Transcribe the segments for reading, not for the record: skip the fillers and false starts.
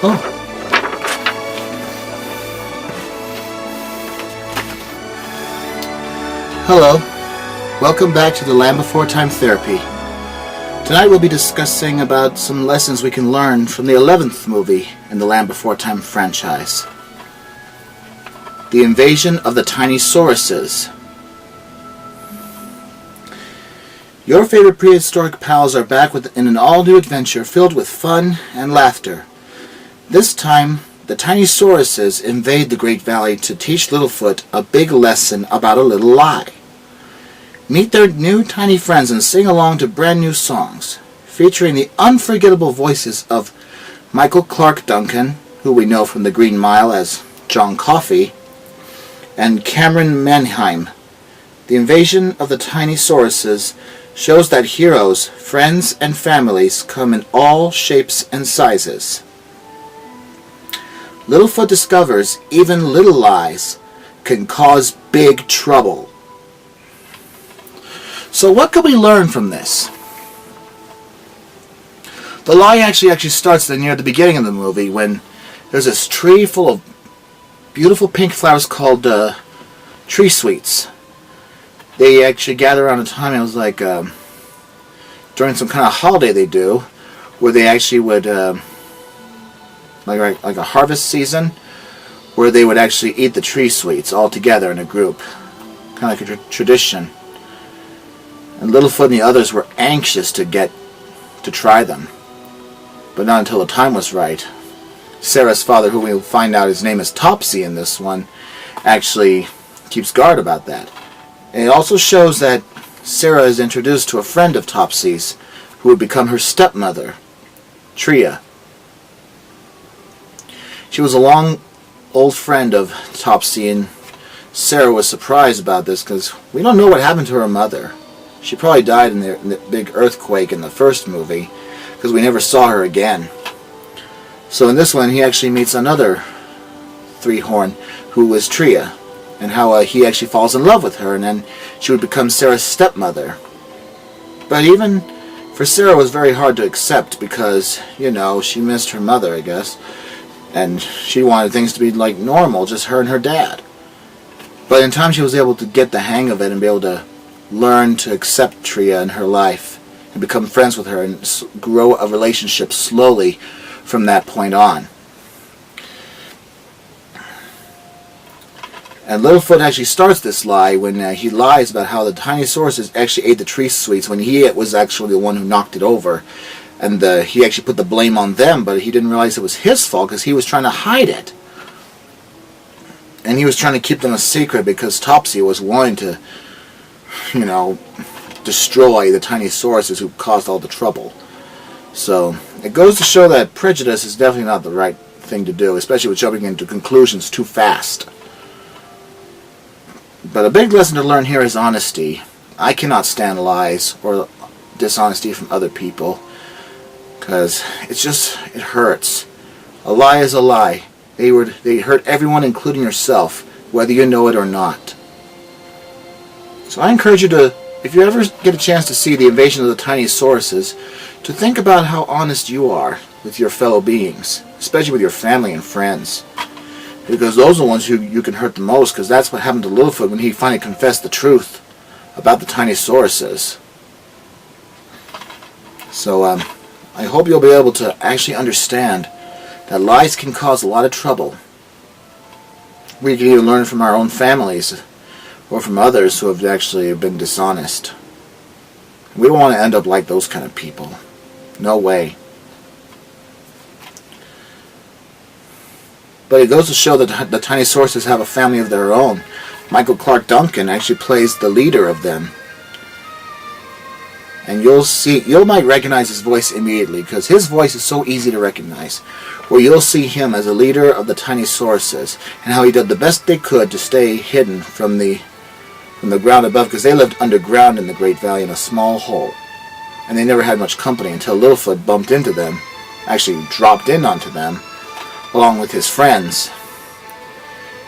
Oh. Hello. Welcome back to the Land Before Time Therapy. Tonight we'll be discussing about some lessons we can learn from the 11th movie in the Land Before Time franchise. The Invasion of the Tinysauruses. Your favorite prehistoric pals are back in an all-new adventure filled with fun and laughter. This time, the Tinysauruses invade the Great Valley to teach Littlefoot a big lesson about a little lie. Meet their new tiny friends and sing along to brand new songs, featuring the unforgettable voices of Michael Clark Duncan, who we know from The Green Mile as John Coffey, and Cameron Manheim. The Invasion of the Tinysauruses shows that heroes, friends, and families come in all shapes and sizes. Littlefoot discovers even little lies can cause big trouble. So what can we learn from this? The lie actually starts near the beginning of the movie when there's this tree full of beautiful pink flowers called tree sweets. They actually gather around a time, it was like during some kind of holiday they do, where they actually would, like a harvest season, where they would actually eat the tree sweets all together in a group. Kind of like a tradition. And Littlefoot and the others were anxious to try them. But not until the time was right. Sarah's father, who we'll find out his name is Topsy in this one, actually keeps guard about that. And it also shows that Sarah is introduced to a friend of Topsy's, who would become her stepmother, Tria. She was a long old friend of Topsy, and Sarah was surprised about this because we don't know what happened to her mother. She probably died in the big earthquake in the first movie, because we never saw her again. So in this one, he actually meets another three-horn, who was Tria, and how he actually falls in love with her, and then she would become Sarah's stepmother. But even for Sarah, it was very hard to accept, because, you know, she missed her mother, I guess, and she wanted things to be like normal, just her and her dad. But in time, she was able to get the hang of it and be able to learn to accept Tria in her life and become friends with her and grow a relationship slowly from that point on. And Littlefoot actually starts this lie when he lies about how the Tinysauruses actually ate the tree sweets when he was actually the one who knocked it over. And he actually put the blame on them, but he didn't realize it was his fault because he was trying to hide it. And he was trying to keep them a secret because Topsy was wanting to, you know, destroy the Tinysauruses who caused all the trouble. So it goes to show that prejudice is definitely not the right thing to do, especially with jumping into conclusions too fast. But a big lesson to learn here is honesty. I cannot stand lies or dishonesty from other people, because it hurts. A lie is a lie. They hurt everyone, including yourself, whether you know it or not. So I encourage you to, if you ever get a chance to see the Invasion of the Tinysauruses, to think about how honest you are with your fellow beings, especially with your family and friends. Because those are the ones who you can hurt the most, because that's what happened to Littlefoot when he finally confessed the truth about the Tinysauruses. So I hope you'll be able to actually understand that lies can cause a lot of trouble. We can even learn from our own families or from others who have actually been dishonest. We don't want to end up like those kind of people. No way. But it goes to show that the Tinysauruses have a family of their own. Michael Clark Duncan actually plays the leader of them. And you might recognize his voice immediately, because his voice is so easy to recognize. Where you'll see him as a leader of the Tinysauruses, and how he did the best they could to stay hidden from the ground above, because they lived underground in the Great Valley in a small hole. And they never had much company until Littlefoot bumped into them, actually dropped in onto them, along with his friends.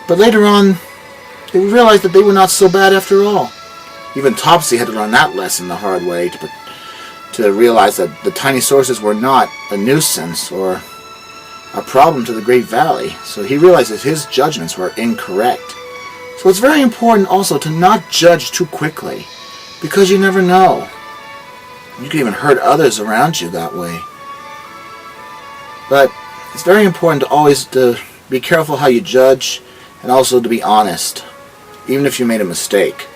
But later on, they realized that they were not so bad after all. Even Topsy had to learn that lesson the hard way to realize that the Tinysauruses were not a nuisance or a problem to the Great Valley, so he realizes his judgments were incorrect. So it's very important also to not judge too quickly, because you never know. You can even hurt others around you that way. But it's very important to always to be careful how you judge, and also to be honest, even if you made a mistake.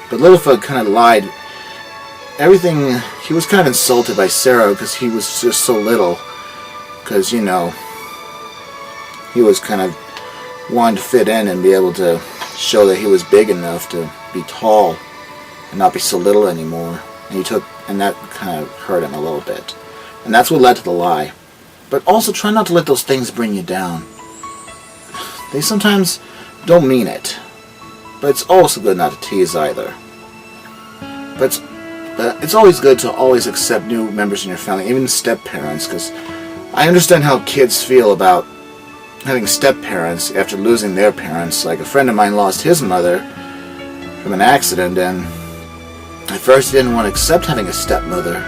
But Littlefoot kind of lied. Everything, he was kind of insulted by Sarah because he was just so little. Because, you know, he was kind of wanting to fit in and be able to show that he was big enough to be tall and not be so little anymore. And that kind of hurt him a little bit. And that's what led to the lie. But also try not to let those things bring you down. They sometimes don't mean it. But it's also good not to tease either. But it's always good to always accept new members in your family, even step-parents, because I understand how kids feel about having step-parents after losing their parents. Like a friend of mine lost his mother from an accident, and at first he didn't want to accept having a stepmother.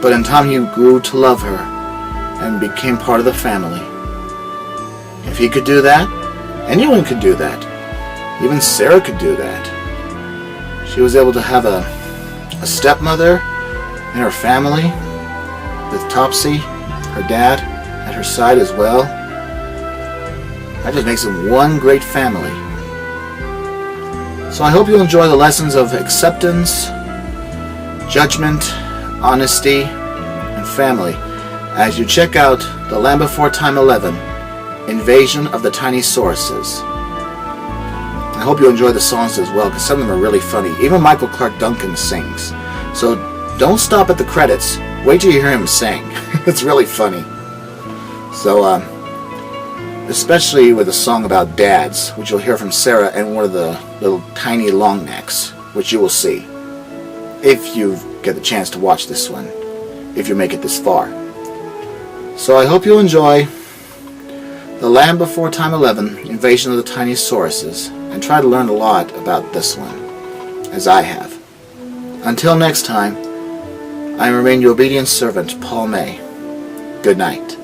But in time he grew to love her and became part of the family. If he could do that, anyone could do that. Even Sarah could do that. She was able to have a stepmother in her family with Topsy, her dad, at her side as well. That just makes them one great family. So I hope you'll enjoy the lessons of acceptance, judgment, honesty, and family as you check out The Land Before Time 11, Invasion of the Tinysauruses. I hope you enjoy the songs as well, because some of them are really funny. Even Michael Clark Duncan sings. So don't stop at the credits. Wait till you hear him sing. It's really funny. So, especially with a song about dads, which you'll hear from Sarah and one of the little tiny long necks, which you will see if you get the chance to watch this one, if you make it this far. So I hope you'll enjoy The Land Before Time 11, Invasion of the Tinysauruses, and try to learn a lot about this one, as I have. Until next time, I remain your obedient servant, Paul May. Good night.